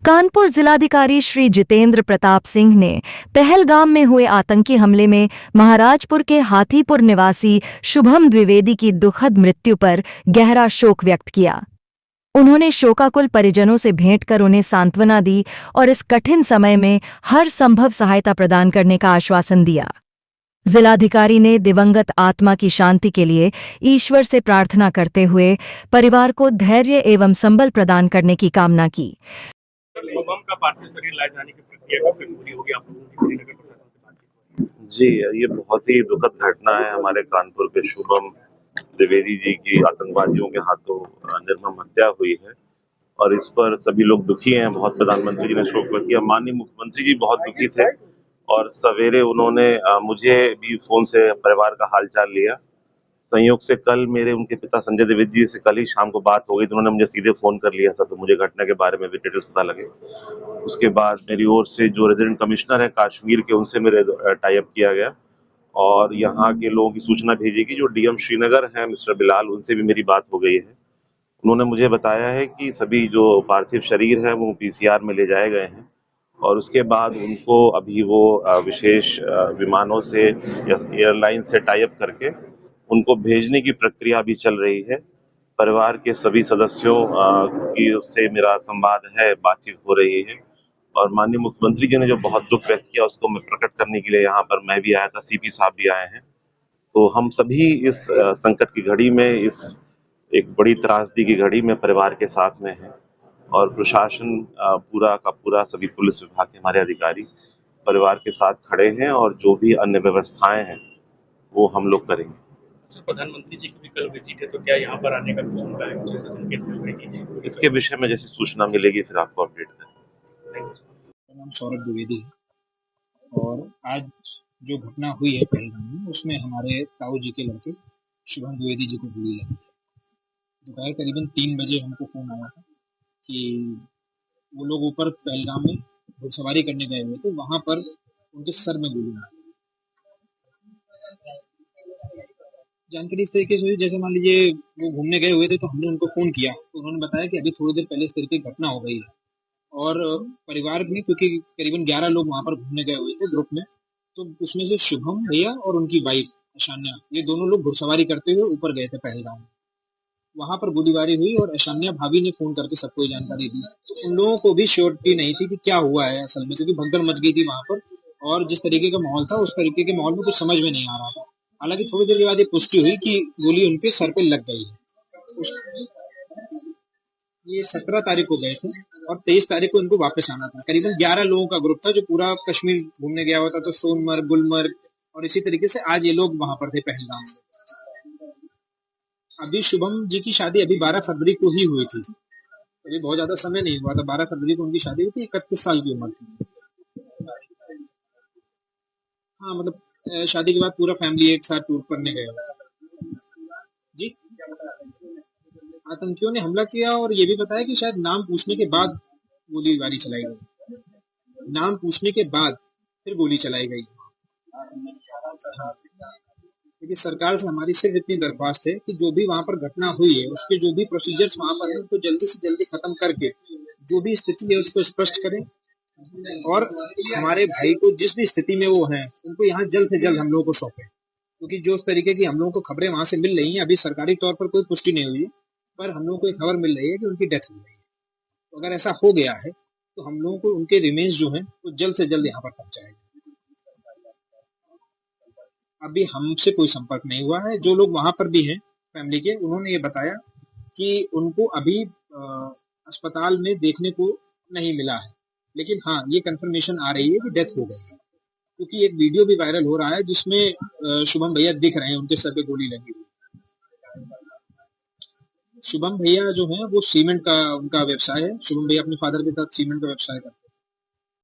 कानपुर जिलाधिकारी श्री जितेंद्र प्रताप सिंह ने पहलगाम में हुए आतंकी हमले में महाराजपुर के हाथीपुर निवासी शुभम द्विवेदी की दुखद मृत्यु पर गहरा शोक व्यक्त किया। उन्होंने शोकाकुल परिजनों से भेंट कर उन्हें सांत्वना दी और इस कठिन समय में हर संभव सहायता प्रदान करने का आश्वासन दिया। जिलाधिकारी ने दिवंगत आत्मा की शांति के लिए ईश्वर से प्रार्थना करते हुए परिवार को धैर्य एवं संबल प्रदान करने की कामना की। शुभम का पार्थिव शरीर लाए जाने की प्रक्रिया कब तक पूरी होगी? आप लोगों की श्रीनगर प्रशासन से बातचीत हुई? जी, ये बहुत ही दुखद घटना है। हमारे कानपुर के शुभम द्विवेदी जी की आतंकवादियों के हाथों निर्मम हत्या हुई है और इस पर सभी लोग दुखी हैं। बहुत प्रधानमंत्री जी ने शोक व्यक्त किया, माननीय मुख्यमंत्री जी बहुत दुखी थे और सवेरे उन्होंने मुझे भी फोन से परिवार का हालचाल लिया। संयोग से कल मेरे उनके पिता संजय द्विवेदी जी से कल ही शाम को बात हो गई, तो उन्होंने मुझे सीधे फोन कर लिया था, तो मुझे घटना के बारे में भी डिटेल्स पता लगे। उसके बाद मेरी ओर से जो रेजिडेंट कमिश्नर है कश्मीर के, उनसे मेरे टाई अप किया गया और यहाँ के लोगों की सूचना भेजी कि जो डीएम श्रीनगर हैं मिस्टर बिलाल, उनसे भी मेरी बात हो गई है। उन्होंने मुझे बताया है कि सभी जो पार्थिव शरीर है वो पीसीआर में ले जाए गए हैं और उसके बाद उनको अभी वो विशेष विमानों से या एयरलाइन से टाई अप करके उनको भेजने की प्रक्रिया भी चल रही है। परिवार के सभी सदस्यों की उससे मेरा संवाद है, बातचीत हो रही है और माननीय मुख्यमंत्री जी ने जो बहुत दुख व्यक्त किया उसको मैं प्रकट करने के लिए यहाँ पर मैं भी आया था, सीपी साहब भी आए हैं। तो हम सभी इस संकट की घड़ी में, इस एक बड़ी त्रासदी की घड़ी में परिवार के साथ में है और प्रशासन पूरा का पूरा, सभी पुलिस विभाग के हमारे अधिकारी परिवार के साथ खड़े हैं और जो भी अन्य व्यवस्थाएं हैं वो हम लोग करेंगे। प्रधानमंत्री जी की भी कल विजिट है, तो क्या यहाँ पर आने का कुछ उनका है, कुछ ऐसा संकेत मिल रही है? इसके विषय में जैसी सूचना मिलेगी फिर आपको अपडेट करेंगे। मेरा नाम सौरभ द्विवेदी है और आज जो घटना हुई है पहलगाम में, उसमें हमारे ताऊ जी के लड़के शुभम द्विवेदी जी को गोली लगी। दोपहर करीबन 3 बजे हमको फोन आया था कि वो लोग ऊपर पहलगाम में घुड़सवारी करने गए हुए थे, वहां पर उनके सर में गोली मारी। जानकारी इस तरीके से हुई, जैसे मान लीजिए वो घूमने गए हुए थे तो हमने उनको फोन किया तो उन्होंने बताया कि अभी थोड़ी देर पहले इस तरीके की घटना हो गई है और परिवार में, क्योंकि करीबन 11 लोग वहां पर घूमने गए हुए थे ग्रुप में, तो उसमें से शुभम भैया और उनकी वाइफ ईशान्या, ये दोनों लोग घुड़सवारी करते हुए ऊपर गए थे पहलगाम। वहां पर गोलीबारी हुई और ईशान्या भाभी ने फोन करके सबको ये जानकारी दी। तो उन लोगों को भी श्योरिटी नहीं थी कि क्या हुआ है असल में, क्योंकि भगदड़ मच गई थी वहां पर और जिस तरीके का माहौल था उस तरीके के माहौल में कुछ समझ में नहीं आ रहा था। हालांकि थोड़ी देर के बाद ये पुष्टि हुई कि गोली उनके सर पे लग गई है। ये 17 तारीख को गए थे और 23 तारीख को इनको वापस आना था। करीबन 11 लोगों का ग्रुप था जो पूरा कश्मीर घूमने गया हुआ था, तो सोनमर्ग, गुलमर्ग और इसी तरीके से आज ये लोग वहां पर थे पहलगाम में। अभी शुभम जी की शादी अभी 12 फरवरी को ही हुई थी, अभी बहुत ज्यादा समय नहीं हुआ था। 12 फरवरी को उनकी शादी हुई थी, 31 साल की उम्र थी। हाँ, मतलब शादी के बाद पूरा फैमिली एक साथ टूर करने गया जी। आतंकियों ने हमला किया और ये भी बताया कि शायद नाम पूछने के बाद गोलीबारी चलाई गई, नाम पूछने के बाद फिर गोली चलाई गई। क्योंकि सरकार से हमारी सिर्फ इतनी दरख्वास्त है कि जो भी वहां पर घटना हुई है उसके जो भी प्रोसीजर्स वहां पर है उनको जल्दी से जल्दी खत्म करके जो भी स्थिति है उसको स्पष्ट करें और हमारे भाई को जिस भी स्थिति में वो हैं उनको यहाँ जल्द से जल्द हम लोगों को सौंपे, क्योंकि जो उस तरीके की हम लोगों को खबरें वहां से मिल रही हैं, अभी सरकारी तौर पर कोई पुष्टि नहीं हुई है, पर हम लोगों को एक खबर मिल रही है कि उनकी डेथ हो गई है। तो अगर ऐसा हो गया है तो हम लोगों को उनके रिमेन्स जो हैं वो जल्द से जल्द यहाँ पर पहुंचाए जाए। अभी हमसे कोई संपर्क नहीं हुआ है। जो लोग वहां पर भी हैं फैमिली के, उन्होंने ये बताया कि उनको अभी अस्पताल में देखने को नहीं मिला है, लेकिन हाँ ये कंफर्मेशन आ रही है कि डेथ हो गई है, क्योंकि एक वीडियो भी वायरल हो रहा है जिसमें शुभम भैया दिख रहे हैं, उनके सर पे गोली लगी हुई। शुभम भैया जो है वो सीमेंट का उनका व्यवसाय है। शुभम भैया अपने फादर के साथ सीमेंट का व्यवसाय करते हैं।